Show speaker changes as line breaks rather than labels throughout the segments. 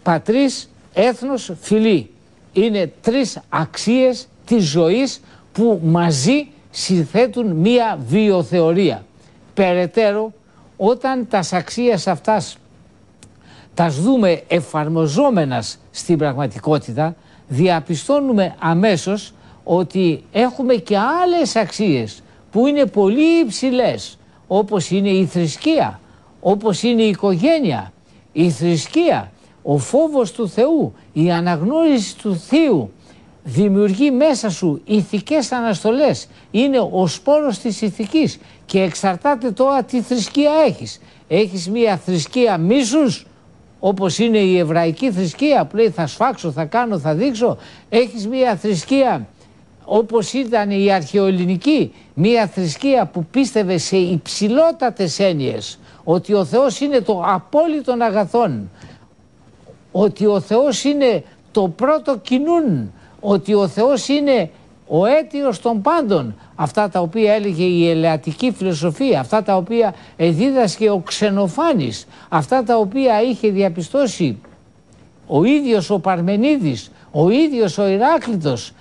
πατρίς, έθνος, φυλή. Είναι τρεις αξίες της ζωής που μαζί συνθέτουν μία βιοθεωρία. Περαιτέρω, όταν τα αξίες αυτάς τας δούμε εφαρμοζόμενας στην πραγματικότητα, διαπιστώνουμε αμέσως ότι έχουμε και άλλες αξίες που είναι πολύ υψηλές, όπως είναι η θρησκεία, όπως είναι η οικογένεια, η θρησκεία, ο φόβος του Θεού, η αναγνώριση του Θείου, δημιουργεί μέσα σου ηθικές αναστολές, είναι ο σπόρος της ηθικής και εξαρτάται τώρα τι θρησκεία έχεις. Έχεις μία θρησκεία μίσους, όπως είναι η εβραϊκή θρησκεία που λέει θα σφάξω, θα κάνω, θα δείξω. Έχεις μία θρησκεία όπως ήταν η αρχαιοελληνική, μία θρησκεία που πίστευε σε υψηλότατες έννοιες, ότι ο Θεός είναι το απόλυτον αγαθόν, ότι ο Θεός είναι το πρώτο κοινούν, ότι ο Θεός είναι ο αίτιος των πάντων, αυτά τα οποία έλεγε η ελεατική φιλοσοφία, αυτά τα οποία δίδασκε ο Ξενοφάνης, αυτά τα οποία είχε διαπιστώσει ο ίδιος ο Παρμενίδης, ο ίδιος ο Ηράκλειτος,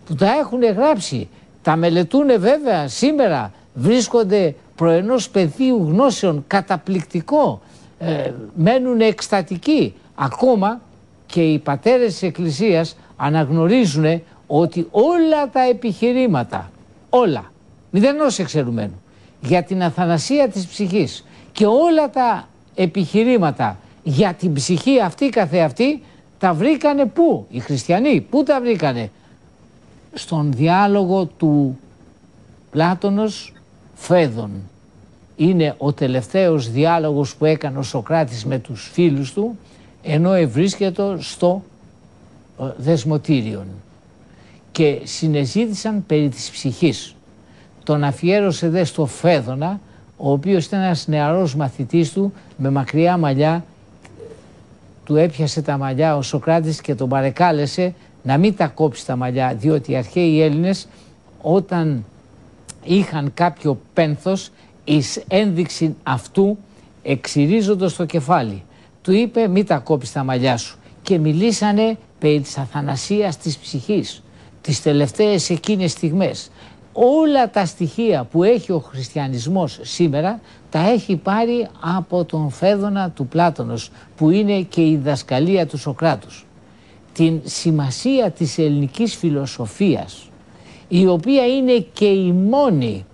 που τα έχουν γράψει, τα μελετούν βέβαια σήμερα, βρίσκονται προενός πεδίου γνώσεων καταπληκτικό, μένουν εκστατικοί. Ακόμα και οι πατέρες της Εκκλησίας αναγνωρίζουν ότι όλα τα επιχειρήματα, όλα, μηδενός εξαιρουμένου, για την αθανασία της ψυχής και όλα τα επιχειρήματα για την ψυχή αυτή καθεαυτή, τα βρήκανε πού? Οι χριστιανοί, πού τα βρήκανε? Στον διάλογο του Πλάτωνος Φέδων. Είναι ο τελευταίος διάλογος που έκανε ο Σωκράτης με τους φίλους του, ενώ ευρίσκεται στο Δεσμοτήριον, και συνεζήτησαν περί της ψυχής. Τον αφιέρωσε δε στο Φέδωνα, ο οποίος ήταν ένας νεαρός μαθητής του με μακριά μαλλιά. Του έπιασε τα μαλλιά ο Σωκράτης και τον παρεκάλεσε να μην τα κόψει τα μαλλιά, διότι οι αρχαίοι Έλληνες όταν είχαν κάποιο πένθος, εις ένδειξη αυτού εξυρίζοντας το κεφάλι. Του είπε μην τα κόψεις τα μαλλιά σου, και μιλήσανε περί της αθανασίας της ψυχής, τις τελευταίες εκείνες στιγμές. Όλα τα στοιχεία που έχει ο χριστιανισμός σήμερα τα έχει πάρει από τον Φέδωνα του Πλάτωνος, που είναι και η διδασκαλία του Σωκράτους. Την σημασία της ελληνικής φιλοσοφίας, η οποία είναι και η μόνη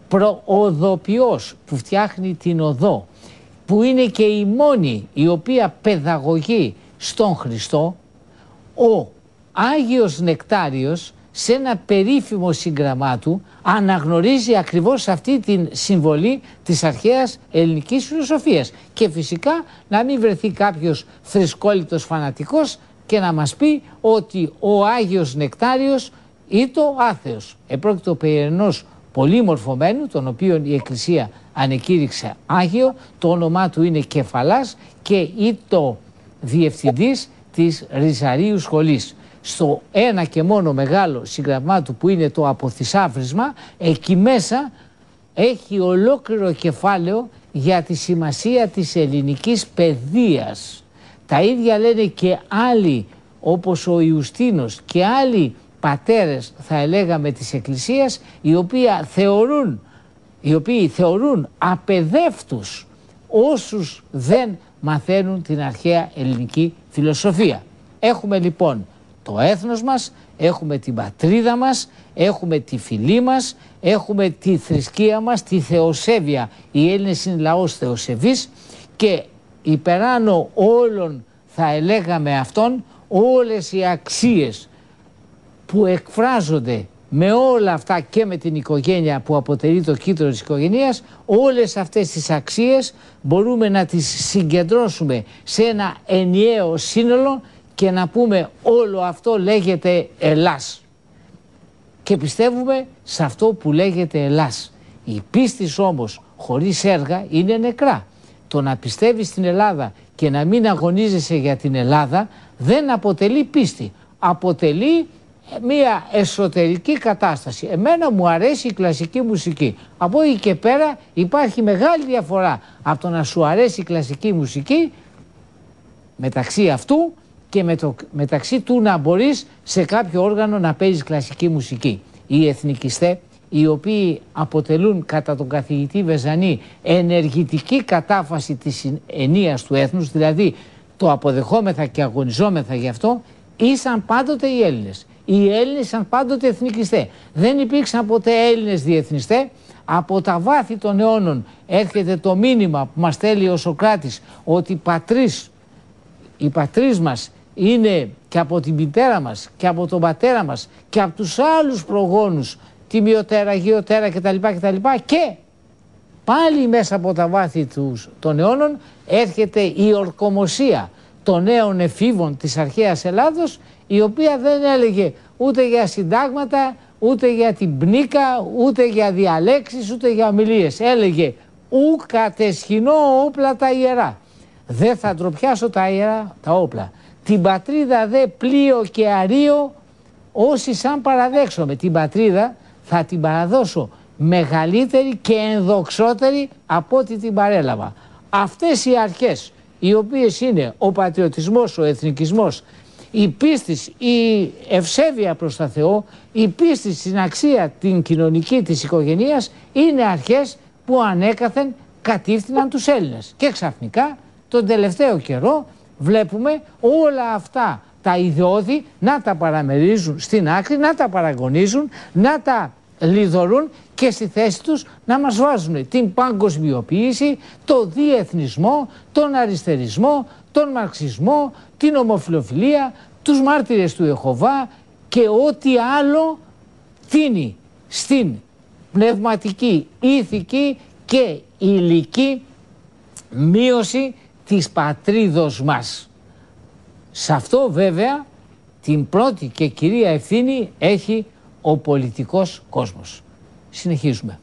προοδοποιός που φτιάχνει την οδό, που είναι και η μόνη η οποία παιδαγωγεί στον Χριστό, ο Άγιος Νεκτάριος σε ένα περίφημο σύγγραμμά του αναγνωρίζει ακριβώς αυτή την συμβολή της αρχαίας ελληνικής φιλοσοφίας. Και φυσικά να μην βρεθεί κάποιος θρησκόληπτος φανατικός και να μας πει ότι ο Άγιος Νεκτάριος ήτο άθεος. Επρόκειτο περί ενός πολύ μορφωμένου, τον οποίον η Εκκλησία ανεκήρυξε Άγιο, το όνομά του είναι Κεφαλάς και ήτο διευθυντής της Ριζαρίου Σχολής. Στο ένα και μόνο μεγάλο σύγγραμμά του που είναι το Αποθυσάφρισμα, εκεί μέσα έχει ολόκληρο κεφάλαιο για τη σημασία της ελληνικής παιδείας. Τα ίδια λένε και άλλοι όπως ο Ιουστίνος και άλλοι πατέρες, θα έλεγαμε, της Εκκλησίας, οι οποίοι θεωρούν απαιδεύτους όσους δεν μαθαίνουν την αρχαία ελληνική φιλοσοφία. Έχουμε λοιπόν το έθνος μας, έχουμε την πατρίδα μας, έχουμε τη φυλή μας, έχουμε τη θρησκεία μας, τη θεοσέβεια. Οι Έλληνες είναι λαός θεοσεβής και υπεράνω όλων, θα έλεγαμε αυτών, όλες οι αξίες που εκφράζονται με όλα αυτά και με την οικογένεια που αποτελεί το κύτταρο της οικογένειας, όλες αυτές τις αξίες μπορούμε να τις συγκεντρώσουμε σε ένα ενιαίο σύνολο και να πούμε όλο αυτό λέγεται Ελλάς. Και πιστεύουμε σε αυτό που λέγεται Ελλάς. Η πίστη όμως χωρίς έργα είναι νεκρά. Το να πιστεύεις στην Ελλάδα και να μην αγωνίζεσαι για την Ελλάδα δεν αποτελεί πίστη. Αποτελεί μια εσωτερική κατάσταση. Εμένα μου αρέσει η κλασική μουσική. Από εκεί και πέρα υπάρχει μεγάλη διαφορά από το να σου αρέσει η κλασική μουσική μεταξύ αυτού και μεταξύ του να μπορείς σε κάποιο όργανο να παίζεις κλασική μουσική. Οι εθνικιστές, οι οποίοι αποτελούν κατά τον καθηγητή Βεζανή ενεργητική κατάφαση της ενίας του έθνους, δηλαδή το αποδεχόμεθα και αγωνιζόμεθα γι' αυτό, ήσαν πάντοτε οι Έλληνες. Οι Έλληνες ήσαν πάντοτε εθνικιστές. Δεν υπήρξαν ποτέ Έλληνες διεθνιστές. Από τα βάθη των αιώνων έρχεται το μήνυμα που μας στέλνει ο Σωκράτης ότι οι πατρίς μας είναι και από την μητέρα μας και από τον πατέρα μας και από τους άλλους προγόνους, τιμιωτέρα, γεωτέρα κτλ. Και πάλι μέσα από τα βάθη των αιώνων έρχεται η ορκομοσία των νέων εφήβων της αρχαίας Ελλάδος, η οποία δεν έλεγε ούτε για συντάγματα, ούτε για την πνίκα, ούτε για διαλέξεις, ούτε για ομιλίες. Έλεγε ου κατεσχυνώ όπλα τα ιερά. Δεν θα ντροπιάσω τα ιερά τα όπλα. Την πατρίδα δε πλοίο και αρίο όσοι σαν παραδέξομαι. Την πατρίδα θα την παραδώσω μεγαλύτερη και ενδοξότερη από ό,τι την παρέλαβα. Αυτές οι αρχές, οι οποίες είναι ο πατριωτισμός, ο εθνικισμός, η πίστη, η ευσέβεια προς τα Θεό, η πίστη στην αξία την κοινωνική της οικογένειας, είναι αρχές που ανέκαθεν κατήφθηναν τους Έλληνες. Και ξαφνικά τον τελευταίο καιρό βλέπουμε όλα αυτά τα ιδεώδη να τα παραμερίζουν στην άκρη, να τα παραγωνίζουν, να τα λιδωρούν και στη θέση τους να μας βάζουν την παγκοσμιοποίηση, το διεθνισμό, τον αριστερισμό, τον μαρξισμό, την ομοφιλοφιλία, τους μάρτυρες του Ιεχωβά και ό,τι άλλο τίνει στην πνευματική, ηθική και υλική μείωση της πατρίδος μας. Σε αυτό βέβαια την πρώτη και κυρία ευθύνη έχει ο πολιτικός κόσμος. Συνεχίζουμε.